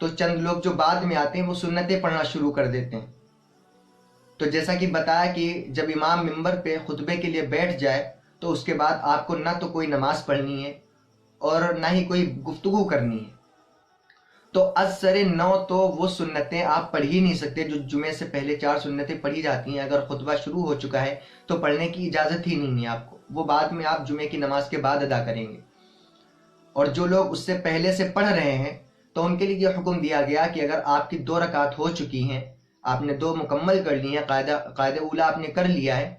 تو چند لوگ جو بعد میں آتے ہیں وہ سنتیں پڑھنا شروع کر دیتے ہیں۔ تو جیسا کہ بتایا کہ جب امام ممبر پہ خطبے کے لیے بیٹھ جائے تو اس کے بعد آپ کو نہ تو کوئی نماز پڑھنی ہے اور نہ ہی کوئی گفتگو کرنی ہے۔ تو از سر نو تو وہ سنتیں آپ پڑھ ہی نہیں سکتے جو جمعے سے پہلے 4 سنتیں پڑھی جاتی ہیں۔ اگر خطبہ شروع ہو چکا ہے تو پڑھنے کی اجازت ہی نہیں ہے آپ کو، وہ بعد میں آپ جمعے کی نماز کے بعد ادا کریں گے۔ اور جو لوگ اس سے پہلے سے پڑھ رہے ہیں تو ان کے لیے یہ حکم دیا گیا کہ اگر آپ کی 2 رکعت ہو چکی ہیں، آپ نے 2 مکمل کر لی ہیں، قاعدہ اولا آپ نے کر لیا ہے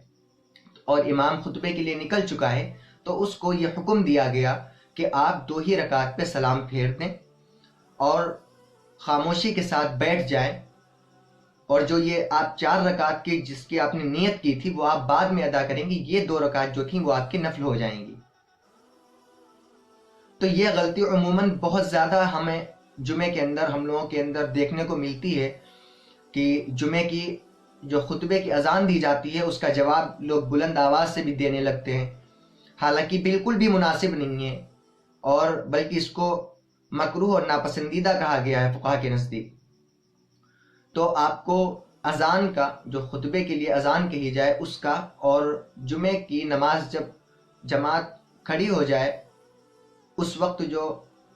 اور امام خطبے کے لیے نکل چکا ہے، تو اس کو یہ حکم دیا گیا کہ آپ 2 ہی رکعت پہ سلام پھیر دیں اور خاموشی کے ساتھ بیٹھ جائیں، اور جو یہ آپ 4 رکعت کی جس کی آپ نے نیت کی تھی وہ آپ بعد میں ادا کریں گی، یہ 2 رکعت جو تھیں وہ آپ کی نفل ہو جائیں گی۔ تو یہ غلطی عموماً بہت زیادہ ہمیں جمعے کے اندر ہم لوگوں کے اندر دیکھنے کو ملتی ہے کہ جمعے کی جو خطبے کی اذان دی جاتی ہے اس کا جواب لوگ بلند آواز سے بھی دینے لگتے ہیں، حالانکہ بالکل بھی مناسب نہیں ہے، اور بلکہ اس کو مکروہ اور ناپسندیدہ کہا گیا ہے فقہا کے نزدیک۔ تو آپ کو اذان کا، جو خطبے کے لیے اذان کہی جائے اس کا، اور جمعے کی نماز جب جماعت کھڑی ہو جائے اس وقت جو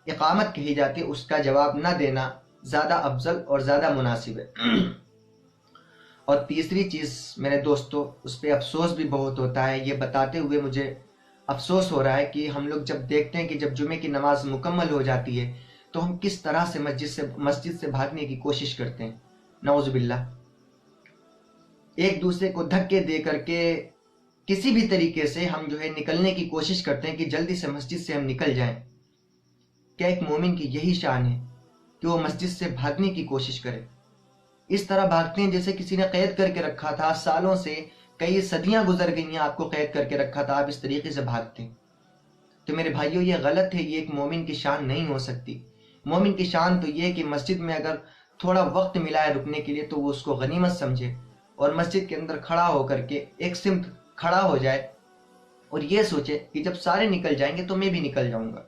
اقامت کہی جاتی ہے اس کا جواب نہ دینا زیادہ افضل اور زیادہ مناسب ہے۔ اور تیسری چیز میرے دوستو، اس پہ افسوس بھی بہت ہوتا ہے، یہ بتاتے ہوئے مجھے افسوس ہو رہا ہے کہ ہم لوگ جب دیکھتے ہیں کہ جب جمعے کی نماز مکمل ہو جاتی ہے تو ہم کس طرح سے مسجد سے بھاگنے کی کوشش کرتے ہیں، نعوذ باللہ۔ ایک دوسرے کو دھکے دے کر کے کسی بھی طریقے سے ہم جو ہے نکلنے کی کوشش کرتے ہیں کہ جلدی سے مسجد سے ہم نکل جائیں۔ کیا ایک مومن کی یہی شان ہے کہ وہ مسجد سے بھاگنے کی کوشش کرے؟ اس طرح بھاگتے ہیں جیسے کسی نے قید کر کے رکھا تھا، سالوں سے کئی صدیاں گزر گئی ہیں، آپ کو قید کر کے رکھا تھا، آپ اس طریقے سے بھاگتے ہیں۔ تو میرے بھائیوں یہ غلط ہے، یہ ایک مومن کی شان نہیں ہو سکتی۔ مومن کی شان تو یہ ہے کہ مسجد میں اگر تھوڑا وقت ملا ہے رکنے کے لیے تو وہ اس کو غنیمت سمجھے اور مسجد کے اندر کھڑا ہو کر کے ایک سمت کھڑا ہو جائے اور یہ سوچے کہ جب سارے نکل جائیں گے تو میں بھی نکل جاؤں گا۔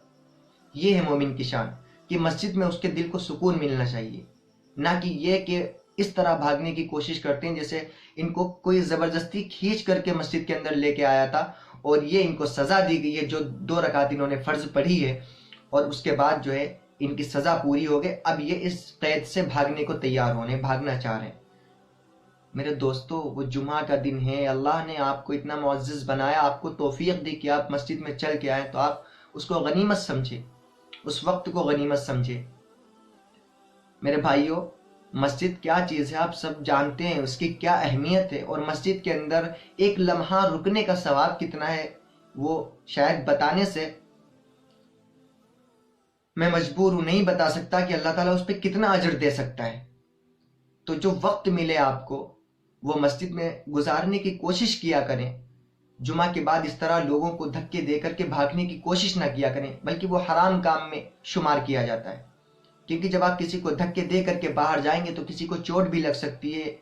یہ ہے مومن کی شان کہ مسجد میں اس کے دل کو سکون ملنا چاہیے، نہ کہ یہ کہ اس طرح بھاگنے کی کوشش کرتے ہیں جیسے ان کو کوئی زبردستی کھینچ کر کے مسجد کے اندر لے کے آیا تھا اور یہ ان کو سزا دی گئی ہے، جو 2 رکعت انہوں نے فرض پڑھی ہے اور اس کے بعد جو ہے ان کی سزا پوری ہو گئی، اب یہ اس قید سے بھاگنے کو تیار ہونے، بھاگنا چاہ رہے ہیں۔ میرے دوستو وہ جمعہ کا دن ہے، اللہ نے آپ کو اتنا معزز بنایا، آپ کو توفیق دی کہ آپ مسجد میں چل کے آئیں، تو آپ اس کو غنیمت سمجھے، اس وقت کو غنیمت سمجھے۔ میرے بھائیوں مسجد کیا چیز ہے آپ سب جانتے ہیں، اس کی کیا اہمیت ہے، اور مسجد کے اندر ایک لمحہ رکنے کا ثواب کتنا ہے وہ شاید بتانے سے میں مجبور ہوں، نہیں بتا سکتا کہ اللہ تعالیٰ اس پہ کتنا اجر دے سکتا ہے۔ تو جو وقت ملے آپ کو وہ مسجد میں گزارنے کی کوشش کیا کریں، جمعہ کے بعد اس طرح لوگوں کو دھکے دے کر کے بھاگنے کی کوشش نہ کیا کریں، بلکہ وہ حرام کام میں شمار کیا جاتا ہے، کیونکہ جب آپ کسی کو دھکے دے کر کے باہر جائیں گے تو کسی کو چوٹ بھی لگ سکتی ہے،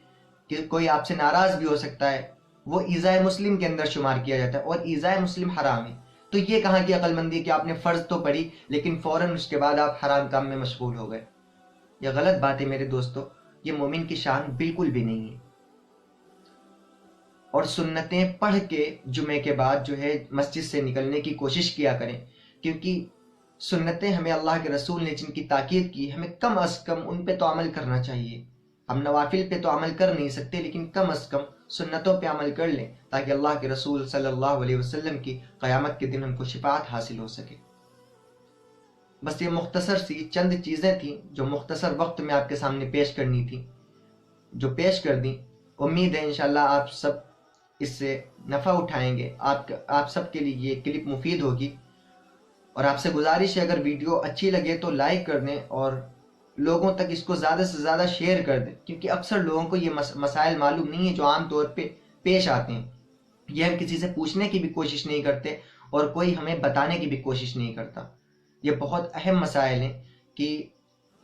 کہ کوئی آپ سے ناراض بھی ہو سکتا ہے، وہ ایذائے مسلم کے اندر شمار کیا جاتا ہے، اور ایذائے مسلم حرام ہے۔ تو یہ کہاں کی عقل مندی کہ آپ نے فرض تو پڑھی لیکن فوراً اس کے بعد آپ حرام کام میں مشغول ہو گئے؟ یہ غلط بات ہے میرے دوستو، یہ مومن کی شان بالکل بھی نہیں ہے۔ اور سنتیں پڑھ کے جمعے کے بعد جو ہے مسجد سے نکلنے کی کوشش کیا کریں، کیونکہ سنتیں ہمیں اللہ کے رسول نے جن کی تاکید کی ہمیں کم از کم ان پہ تو عمل کرنا چاہیے۔ ہم نوافل پہ تو عمل کر نہیں سکتے لیکن کم از کم سنتوں پہ عمل کر لیں تاکہ اللہ کے رسول صلی اللہ علیہ وسلم کی قیامت کے دن ہم کو شفاعت حاصل ہو سکے۔ بس یہ مختصر سی چند چیزیں تھیں جو مختصر وقت میں آپ کے سامنے پیش کرنی تھی، جو پیش کر دیں۔ امید ہے انشاءاللہ آپ سب اس سے نفع اٹھائیں گے، آپ سب کے لیے یہ کلپ مفید ہوگی، اور آپ سے گزارش ہے اگر ویڈیو اچھی لگے تو لائک کر دیں اور لوگوں تک اس کو زیادہ سے زیادہ شیئر کر دیں، کیونکہ اکثر لوگوں کو یہ مسائل معلوم نہیں ہے جو عام طور پہ پیش آتے ہیں۔ یہ ہم کسی سے پوچھنے کی بھی کوشش نہیں کرتے اور کوئی ہمیں بتانے کی بھی کوشش نہیں کرتا۔ یہ بہت اہم مسائل ہیں کہ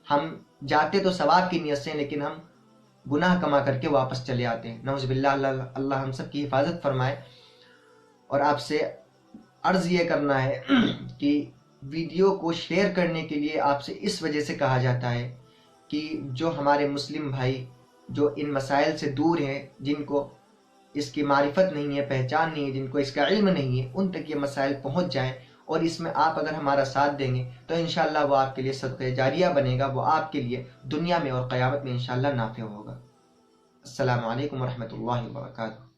ہم جاتے تو ثواب کی نیت سے لیکن ہم گناہ کما کر کے واپس چلے آتے ہیں، نعوذ باللہ۔ اللہ ہم سب کی حفاظت فرمائے۔ اور آپ سے عرض یہ کرنا ہے کہ ویڈیو کو شیئر کرنے کے لیے آپ سے اس وجہ سے کہا جاتا ہے کہ جو ہمارے مسلم بھائی جو ان مسائل سے دور ہیں، جن کو اس کی معرفت نہیں ہے، پہچان نہیں ہے، جن کو اس کا علم نہیں ہے، ان تک یہ مسائل پہنچ جائیں، اور اس میں آپ اگر ہمارا ساتھ دیں گے تو انشاءاللہ وہ آپ کے لیے صدقہ جاریہ بنے گا، وہ آپ کے لیے دنیا میں اور قیامت میں انشاءاللہ نافع ہوگا۔ السلام علیکم ورحمۃ اللہ وبرکاتہ۔